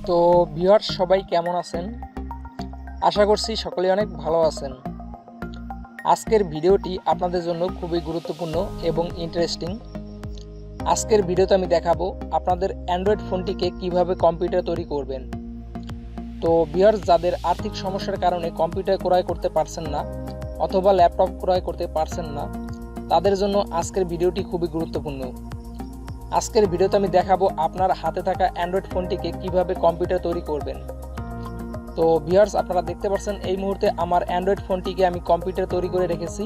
তো ভিউয়ার্স সবাই কেমন আছেন? আশা করছি সকলেই অনেক ভালো আছেন। আজকের ভিডিওটি আপনাদের জন্য খুবই গুরুত্বপূর্ণ এবং ইন্টারেস্টিং। আজকের ভিডিওতে আমি দেখাবো আপনাদের অ্যান্ড্রয়েড ফোনটিকে কিভাবে কম্পিউটার তৈরি করবেন। তো ভিউয়ার্স যাদের আর্থিক সমস্যার কারণে কম্পিউটার ক্রয় করতে পারছেন না অথবা ল্যাপটপ ক্রয় করতে পারছেন না, তাদের জন্য আজকের ভিডিওটি খুবই গুরুত্বপূর্ণ। আজকের ভিডিওতে আমি দেখাবো আপনার হাতে থাকা অ্যান্ড্রয়েড ফোনটিকে কিভাবে কম্পিউটার তৈরি করবেন। তো ভিউয়ার্স আপনারা দেখতে পাচ্ছেন এই মুহূর্তে আমার অ্যান্ড্রয়েড ফোনটিকে আমি কম্পিউটার তৈরি করে রেখেছি।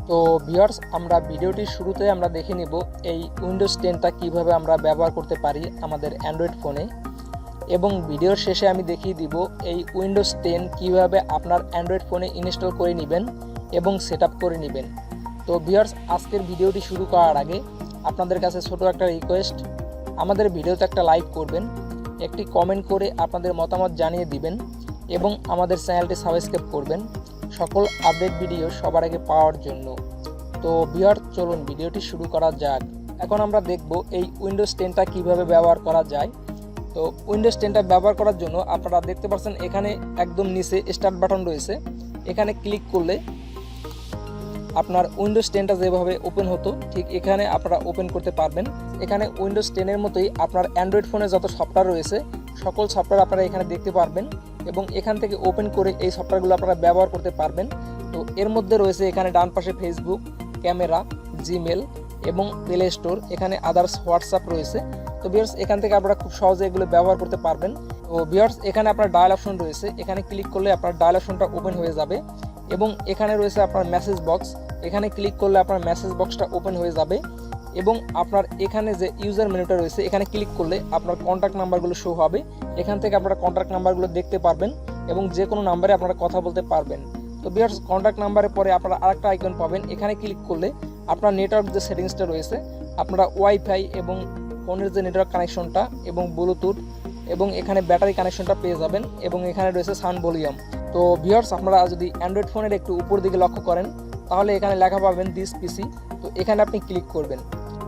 তো ভিউয়ার্স আমরা ভিডিওটির শুরুতে আমরা দেখে নিব এই উইন্ডোজ 10টা কিভাবে আমরা ব্যবহার করতে পারি আমাদের অ্যান্ড্রয়েড ফোনে, এবং ভিডিওর শেষে আমি দেখিয়ে দিব এই উইন্ডোজ 10 কিভাবে আপনার অ্যান্ড্রয়েড ফোনে ইনস্টল করে নেবেন এবং সেটআপ করে নেবেন। তো ভিউয়ার্স আজকের ভিডিওটি শুরু করার আগে আপনাদের কাছে ছোট একটা রিকোয়েস্ট, আমাদের ভিডিওতে একটা লাইক করবেন, একটি কমেন্ট করে আপনাদের মতামত জানিয়ে দিবেন এবং আমাদের চ্যানেলটি সাবস্ক্রাইব করবেন সকল আপডেট ভিডিও সবার আগে পাওয়ার জন্য। তো ভিউয়ার্স চলুন ভিডিওটি শুরু করা যাক। এখন আমরা দেখব এই উইন্ডোজ 10টা কিভাবে ব্যবহার করা যায়। তো উইন্ডোজ 10টা ব্যবহার করার জন্য আপনারা দেখতে পাচ্ছেন এখানে একদম নিচে স্টার্ট বাটন রয়েছে, এখানে ক্লিক করলে আপনার উইন্ডোজ 10টা যেভাবে ওপেন হতো ঠিক এখানে আপনারা ওপেন করতে পারবেন। এখানে উইন্ডোজ 10-এর মতোই আপনার অ্যান্ড্রয়েড ফোনে যত সফটওয়্যার রয়েছে সকল সফটওয়্যার আপনারা এখানে দেখতে পারবেন এবং এখান থেকে ওপেন করে এই সফটওয়্যারগুলো আপনারা ব্যবহার করতে পারবেন। তো এর মধ্যে রয়েছে এখানে ডান পাশে ফেসবুক, ক্যামেরা, জিমেল এবং প্লে স্টোর, এখানে আদার্স হোয়াটসঅ্যাপ রয়েছে। তো ভিউয়ার্স এখান থেকে আপনারা খুব সহজে এগুলো ব্যবহার করতে পারবেন। তো ভিউয়ার্স এখানে আপনার ডায়াল অপশন রয়েছে, এখানে ক্লিক করলে আপনার ডায়াল অপশনটা ওপেন হয়ে যাবে এবং এখানে রয়েছে আপনার মেসেজ বক্স, এখানে ক্লিক করলে আপনার মেসেজ বক্সটা ওপেন হয়ে যাবে এবং আপনার এখানে যে ইউজার মেনুটা রয়েছে এখানে ক্লিক করলে আপনার কন্ট্যাক্ট নাম্বারগুলো শো হবে, এখান থেকে আপনারা কন্ট্যাক্ট নাম্বারগুলো দেখতে পারবেন এবং যে কোনো নাম্বারে আপনারা কথা বলতে পারবেন। তো ভিউয়ার্স কন্ট্যাক্ট নাম্বারের পরে আপনারা আরেকটা আইকন পাবেন, এখানে ক্লিক করলে আপনার নেটওয়ার্ক যে সেটিংসটা রয়েছে আপনারা ওয়াইফাই এবং ফোনের যে নেটওয়ার্ক কানেকশনটা এবং ব্লুটুথ এবং এখানে ব্যাটারি কানেকশনটা পেয়ে যাবেন এবং এখানে রয়েছে সাউন্ড ভলিউম। তো ভিউয়ার্স আপনারা যদি অ্যান্ড্রয়েড ফোনের একটু উপর দিকে লক্ষ্য করেন তাহলে এখানে লেখা পাবেন দিস পিসি, তো এখানে আপনি ক্লিক করবেন।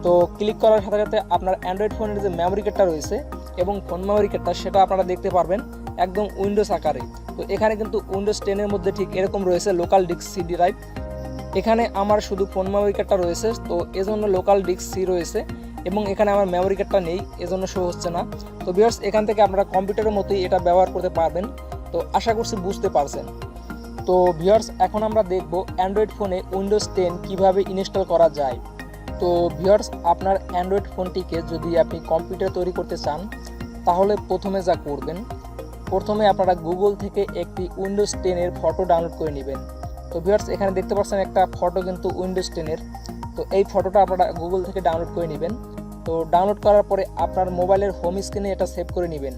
তো ক্লিক করার সাথে সাথে আপনার অ্যান্ড্রয়েড ফোনের যে মেমোরি কার্ডটা রয়েছে এবং ফোন মেমোরি কার্ডটা সেটা আপনারা দেখতে পারবেন একদম উইন্ডোজ আকারে। তো এখানে কিন্তু উইন্ডোজ 10-এর মধ্যে ঠিক এরকম রয়েছে লোকাল ডিস্ক সি ড্রাইভ, এখানে আমার শুধু ফোন মেমোরি কার্ডটা রয়েছে তো এজন্য লোকাল ডিস্ক সি রয়েছে এবং এখানে আমার মেমোরি কার্ডটা নেই এজন্য শো হচ্ছে না। তো ভিউয়ার্স এখান থেকে আপনারা কম্পিউটারের মতোই এটা ব্যবহার করতে পারবেন। তো আশা করছি বুঝতে পারছেন। তো ভিউয়ার্স এখন আমরা দেখব অ্যান্ড্রয়েড ফোনে উইন্ডোজ 10 কিভাবে ইনস্টল করা যায়। তো ভিউয়ার্স আপনার অ্যান্ড্রয়েড ফোনটিকে যদি আপনি কম্পিউটার তৈরি করতে চান তাহলে প্রথমে যা করবেন, প্রথমে আপনারা গুগল থেকে একটি উইন্ডোজ 10-এর ফটো ডাউনলোড করে নেবেন। তো ভিউয়ার্স এখানে দেখতে পাচ্ছেন একটা ফটো কিন্তু উইন্ডোজ 10-এর, তো এই ফটোটা আপনারা গুগল থেকে ডাউনলোড করে নেবেন। তো ডাউনলোড করার পরে আপনার মোবাইলের হোম স্ক্রিনে এটা সেভ করে নেবেন।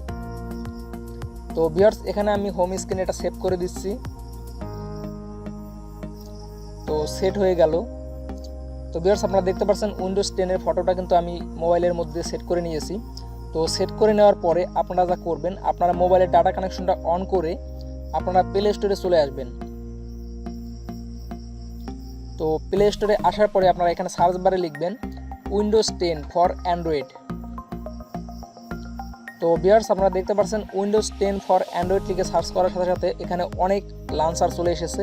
তো ভিউয়ার্স এখানে আমি হোম স্ক্রিনে এটা সেভ করে দিচ্ছি। তো সেট হয়ে গেল। তো ভিউয়ার্স আপনারা দেখতে পাচ্ছেন উইন্ডোজ 10-এর ফটোটা কিন্তু আমি মোবাইলের মধ্যে সেট করে নিয়েছি। তো সেট করে নেওয়ার পরে আপনারা যা করবেন আপনারা মোবাইলের ডাটা কানেকশনটা অন করে আপনারা প্লে স্টোরে চলে আসবেন। তো প্লে স্টোরে আসার পরে আপনারা এখানে সার্চ বারে লিখবেন উইন্ডোজ 10 ফর অ্যান্ড্রয়েড। তো ভিউয়ার্স আপনারা দেখতে পাচ্ছেন উইন্ডোজ 10 ফর অ্যান্ড্রয়েড লিখে সার্চ করার সাথে সাথে এখানে অনেক লঞ্চার চলে এসেছে।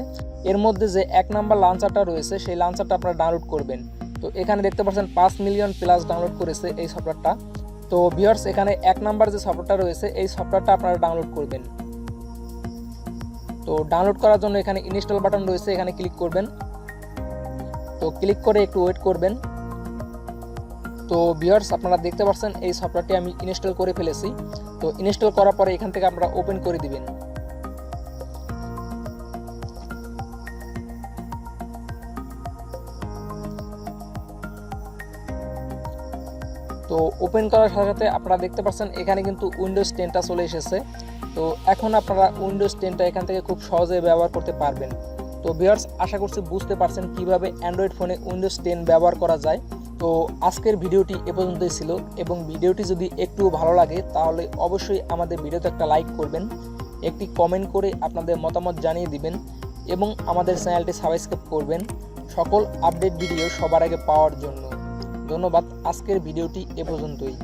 এর মধ্যে যে 1 নাম্বার লঞ্চারটা রয়েছে সেই লঞ্চারটা আপনারা ডাউনলোড করবেন। তো এখানে দেখতে পাচ্ছেন 5 মিলিয়ন প্লাস ডাউনলোড করেছে এই সফটওয়্যারটা। তো ভিউয়ার্স এখানে 1 নাম্বার যে সফটওয়্যারটা রয়েছে এই সফটওয়্যারটা আপনারা ডাউনলোড করবেন। তো ডাউনলোড করার জন্য এখানে ইনস্টল বাটন রয়েছে, এখানে ক্লিক করবেন। তো ক্লিক করে একটু ওয়েট করবেন। তো ভিউয়ার্স আপনারা দেখতে পাচ্ছেন এই সফটওয়্যারটি আমি ইনস্টল করে ফেলেছি। তো ইনস্টল করার পরে এখান থেকে আপনারা ওপেন করে দিবেন। তো ওপেন করার সাথে সাথে আপনারা দেখতে পাচ্ছেন এখানে কিন্তু উইন্ডোজ 10টা চলে এসেছে। তো এখন আপনারা উইন্ডোজ 10টা এখান থেকে খুব সহজে ব্যবহার করতে পারবেন। তো ভিউয়ার্স আশা করছি বুঝতে পারছেন কিভাবে অ্যান্ড্রয়েড ফোনে উইন্ডোজ 10 ব্যবহার করা যায়। তো আজকের ভিডিওটি এ পর্যন্তই ছিল এবং ভিডিওটি যদি একটু ভালো লাগে তাহলে অবশ্যই আমাদের ভিডিওতে একটা লাইক করবেন, একটি কমেন্ট করে আপনাদের মতামত জানিয়ে দিবেন এবং আমাদের চ্যানেলটি সাবস্ক্রাইব করবেন সকল আপডেট ভিডিও সবার আগে পাওয়ার জন্য। ধন্যবাদ। আজকের ভিডিওটি এ পর্যন্তই।